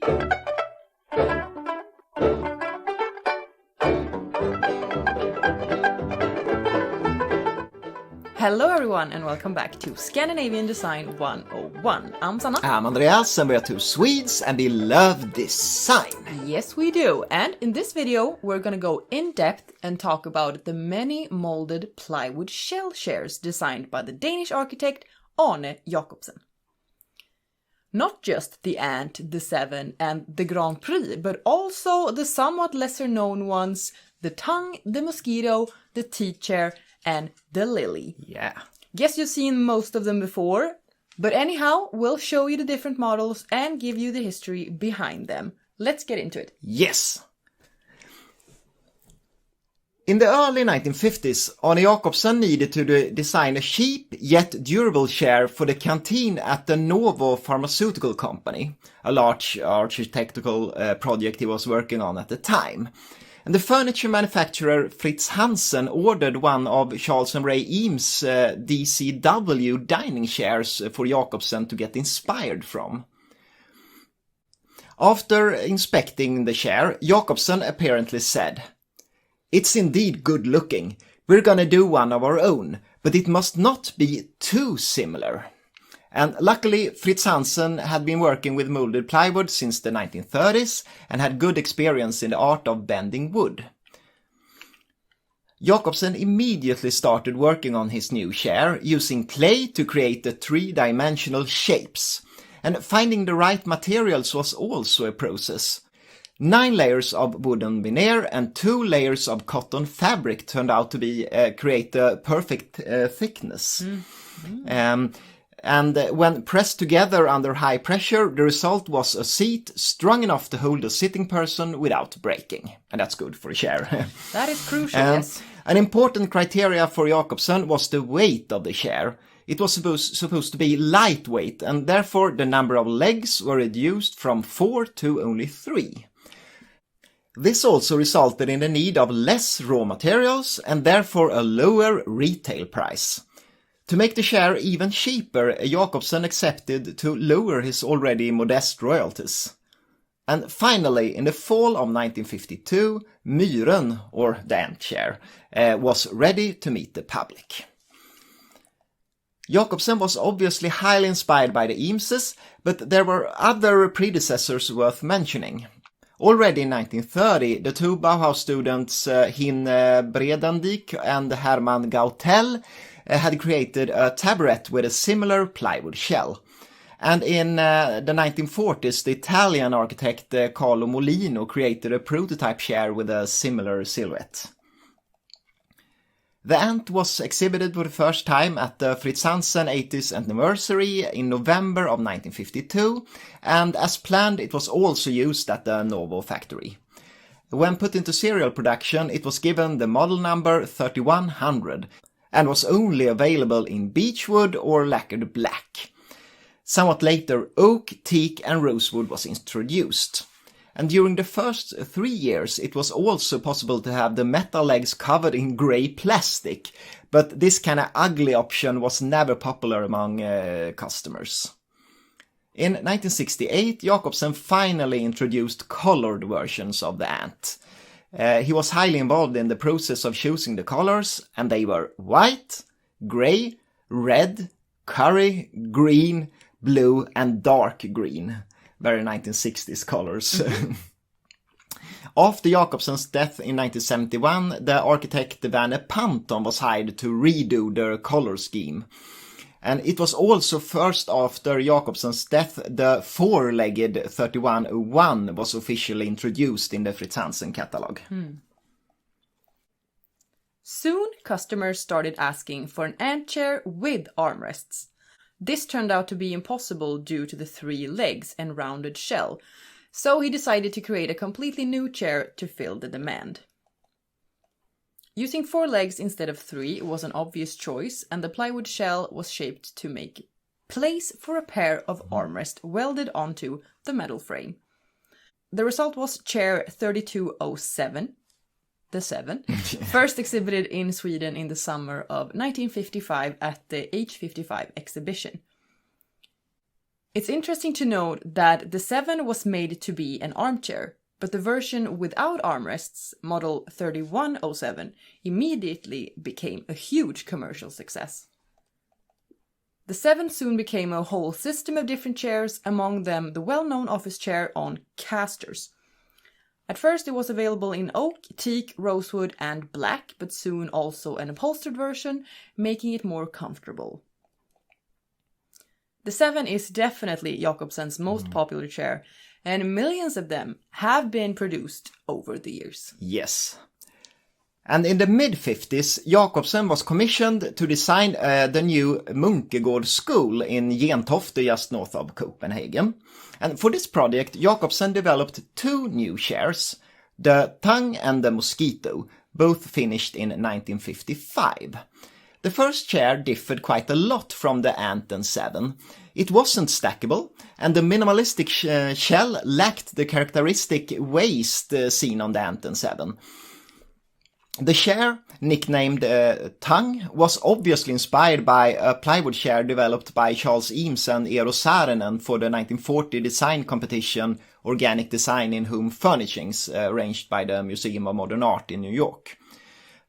Hello everyone and welcome back to Scandinavian Design 101. I'm Sanna. I'm Andreas and we are two Swedes and we love design. Yes we do, and in this video we're gonna go in depth and talk about the many molded plywood shell chairs designed by the Danish architect Arne Jacobsen. Not just the Ant, the Seven and the Grand Prix, but also the somewhat lesser known ones, the Tongue, the Mosquito, the Tea Chair and the Lily. Yeah. Guess you've seen most of them before, but anyhow, we'll show you the different models and give you the history behind them. Let's get into it. Yes. In the early 1950s, Arne Jacobsen needed to design a cheap yet durable chair for the canteen at the Novo pharmaceutical company, a large architectural project he was working on at the time. And the furniture manufacturer Fritz Hansen ordered one of Charles and Ray Eames' DCW dining chairs for Jacobsen to get inspired from. After inspecting the chair, Jacobsen apparently said, "It's indeed good looking. We're gonna do one of our own, but it must not be too similar." And luckily, Fritz Hansen had been working with molded plywood since the 1930s and had good experience in the art of bending wood. Jacobsen immediately started working on his new chair using clay to create the three-dimensional shapes. And finding the right materials was also a process. 9 layers of wooden veneer and 2 layers of cotton fabric turned out to create the perfect thickness. And when pressed together under high pressure, the result was a seat strong enough to hold a sitting person without breaking. And that's good for a chair. That is crucial, yes. An important criteria for Jacobsen was the weight of the chair. It was supposed to be lightweight, and therefore the number of legs were reduced from 4 to only 3. This also resulted in the need of less raw materials and therefore a lower retail price. To make the chair even cheaper, Jacobsen accepted to lower his already modest royalties. And finally, in the fall of 1952, Myren, or the ant chair, was ready to meet the public. Jacobsen was obviously highly inspired by the Eameses, but there were other predecessors worth mentioning. Already in 1930, the two Bauhaus students Hin Bredendijk and Hermann Gautel had created a taburet with a similar plywood shell. And in the 1940s, the Italian architect Carlo Molino created a prototype chair with a similar silhouette. The Ant was exhibited for the first time at the Fritz Hansen 80th anniversary in November of 1952, and as planned it was also used at the Novo factory. When put into serial production, it was given the model number 3100, and was only available in beechwood or lacquered black. Somewhat later, oak, teak and rosewood was introduced. And during the first 3 years, it was also possible to have the metal legs covered in grey plastic, but this kind of ugly option was never popular among customers. In 1968, Jacobsen finally introduced colored versions of the Ant. He was highly involved in the process of choosing the colors, and they were white, grey, red, curry, green, blue and dark green. Very 1960s colors. After Jacobsen's death in 1971, the architect Werner Panton was hired to redo the color scheme. And it was also first after Jacobsen's death the 4-legged 3101 was officially introduced in the Fritz Hansen catalog. Soon, customers started asking for an ant chair with armrests. This turned out to be impossible due to the 3 legs and rounded shell, so he decided to create a completely new chair to fill the demand. Using 4 legs instead of 3 was an obvious choice, and the plywood shell was shaped to make place for a pair of armrests welded onto the metal frame. The result was chair 3207, the 7, first exhibited in Sweden in the summer of 1955 at the H55 exhibition. It's interesting to note that the 7 was made to be an armchair, but the version without armrests, model 3107, immediately became a huge commercial success. The 7 soon became a whole system of different chairs, among them the well-known office chair on casters. At first it was available in oak, teak, rosewood and black, but soon also an upholstered version, making it more comfortable. The 7 is definitely Jacobson's most popular chair, and millions of them have been produced over the years. Yes. And in the mid-50s, Jacobson was commissioned to design the new Munkegård School in Gentofte, just north of Copenhagen. And for this project, Jacobson developed 2 new chairs, the Tang and the Mosquito, both finished in 1955. The first chair differed quite a lot from the Ant and 7. It wasn't stackable, and the minimalistic shell lacked the characteristic waist seen on the Ant and 7. The chair, nicknamed Tang, was obviously inspired by a plywood chair developed by Charles Eames and Eero Saarinen for the 1940 design competition Organic Design in Home Furnishings, arranged by the Museum of Modern Art in New York.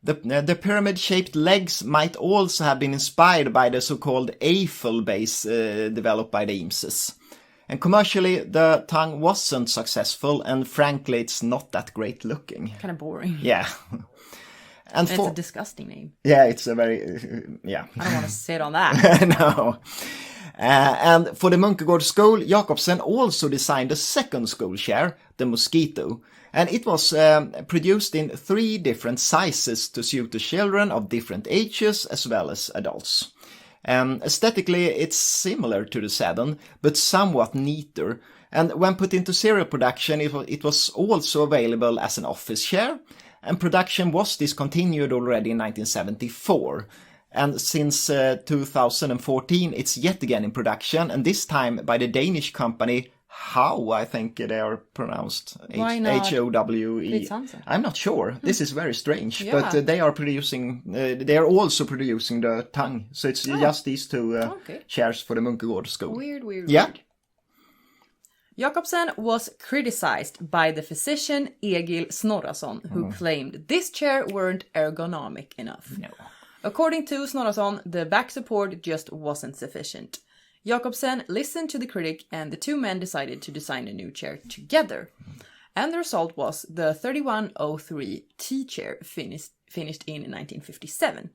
The pyramid-shaped legs might also have been inspired by the so-called Eiffel base developed by the Eameses. And commercially, the Tang wasn't successful, and frankly, it's not that great looking. Kind of boring. Yeah. And it's a disgusting name. Yeah, it's a very... yeah. I don't want to sit on that. No. And for the Munkegård School, Jacobson also designed a second school chair, the Mosquito. And it was produced in 3 different sizes to suit the children of different ages as well as adults. Aesthetically, it's similar to the 7, but somewhat neater. And when put into serial production, it was also available as an office chair. And production was discontinued already in 1974. And since 2014, it's yet again in production, and this time by the Danish company How, I think they are pronounced. Why not H-O-W-E. Fritz Hansen? I'm not sure. This is very strange. Yeah. But they are producing, they are also producing the Tang. So it's just these 2 chairs for the Munkegård School. Weird. Yeah. Jacobson was criticized by the physician Egil Snorrason, who claimed this chair weren't ergonomic enough. No. According to Snorrason, the back support just wasn't sufficient. Jacobson listened to the critic, and the 2 men decided to design a new chair together. And the result was the 3103 T-chair finished in 1957.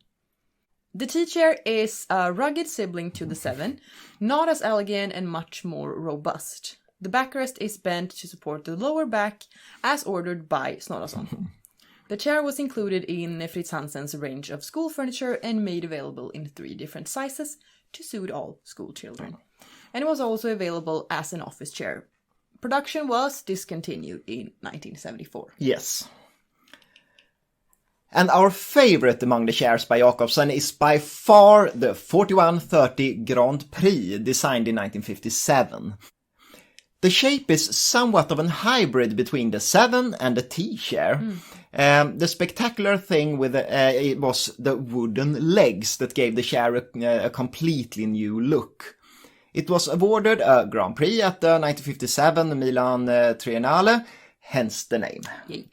The T-chair is a rugged sibling to the 7, not as elegant and much more robust. The backrest is bent to support the lower back, as ordered by Snorrason. The chair was included in Fritz Hansen's range of school furniture and made available in 3 different sizes to suit all school children. And it was also available as an office chair. Production was discontinued in 1974. Yes. And our favorite among the chairs by Jacobson is by far the 4130 Grand Prix, designed in 1957. The shape is somewhat of a hybrid between the 7 and the T-chair. The spectacular thing with it was the wooden legs that gave the chair a completely new look. It was awarded a Grand Prix at the 1957 Milan Triennale, hence the name. Yeah.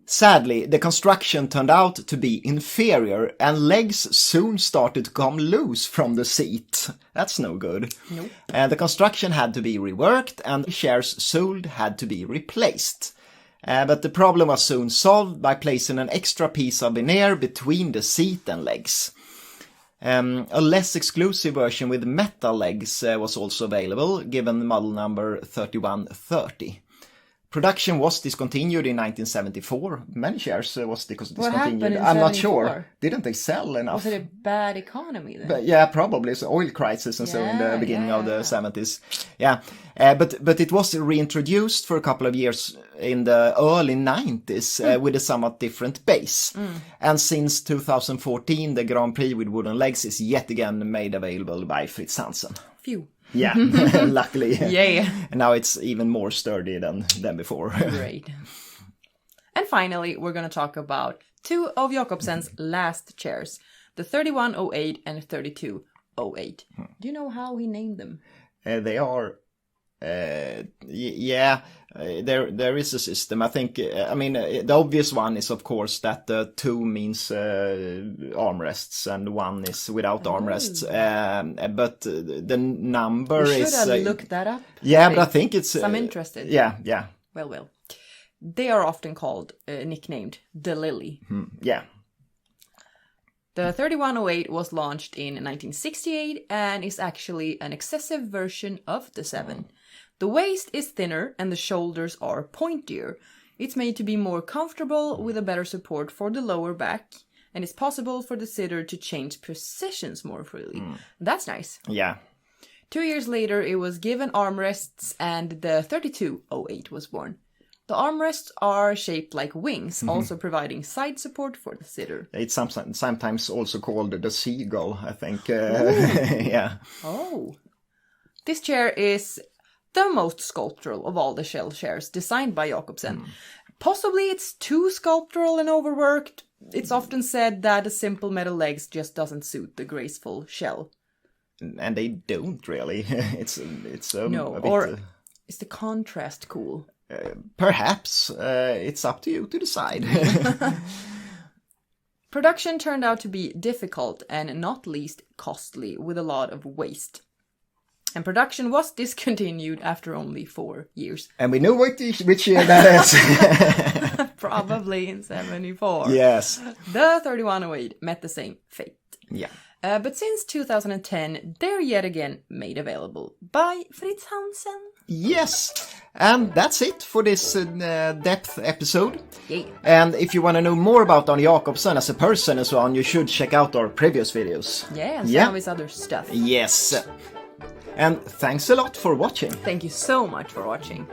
Sadly, the construction turned out to be inferior, and legs soon started to come loose from the seat. That's no good. Nope. The construction had to be reworked, and the chairs sold had to be replaced. But the problem was soon solved by placing an extra piece of veneer between the seat and legs. A less exclusive version with metal legs was also available, given model number 3130. Production was discontinued in 1974. Many shares was discontinued. What happened in I'm not 74? sure. Didn't they sell enough? Was it a bad economy then? But yeah, probably. It's oil crisis and so in the beginning of the 70s. Yeah, but it was reintroduced for a couple of years in the early 90s with a somewhat different base. And since 2014, the Grand Prix with wooden legs is yet again made available by Fritz Hansen. Phew. Yeah, luckily. Yeah. And now it's even more sturdy than before. Great. And finally, we're going to talk about 2 of Jacobsen's last chairs, the 3108 and 3208. Do you know how he named them? They are, there is a system. I think, the obvious one is, of course, that 2 means armrests and 1 is without armrests. But the number is... Should I look that up? Yeah, but I think it's... I'm interested. Yeah. Well. They are often called, nicknamed, the Lily. Yeah. The 3108 was launched in 1968 and is actually an excessive version of the 7. The waist is thinner and the shoulders are pointier. It's made to be more comfortable with a better support for the lower back, and it's possible for the sitter to change positions more freely. That's nice. Yeah. 2 years later, it was given armrests and the 3208 was born. The armrests are shaped like wings, also providing side support for the sitter. It's sometimes also called the seagull, I think. Yeah. Oh. This chair is the most sculptural of all the shell chairs designed by Jacobson. Possibly it's too sculptural and overworked. It's often said that the simple metal legs just doesn't suit the graceful shell. And they don't really. It's no, a bit, or is the contrast cool? Perhaps. It's up to you to decide. Production turned out to be difficult and not least costly, with a lot of waste. And production was discontinued after only 4 years. And we know which year that is. Probably in 74. Yes. The 3108 met the same fate. Yeah. But since 2010, they're yet again made available by Fritz Hansen. Yes, and that's it for this depth episode. Yeah. And if you want to know more about Arne Jacobsen as a person and so on, you should check out our previous videos. Yeah, and some of his other stuff. Yes. And thanks a lot for watching. Thank you so much for watching.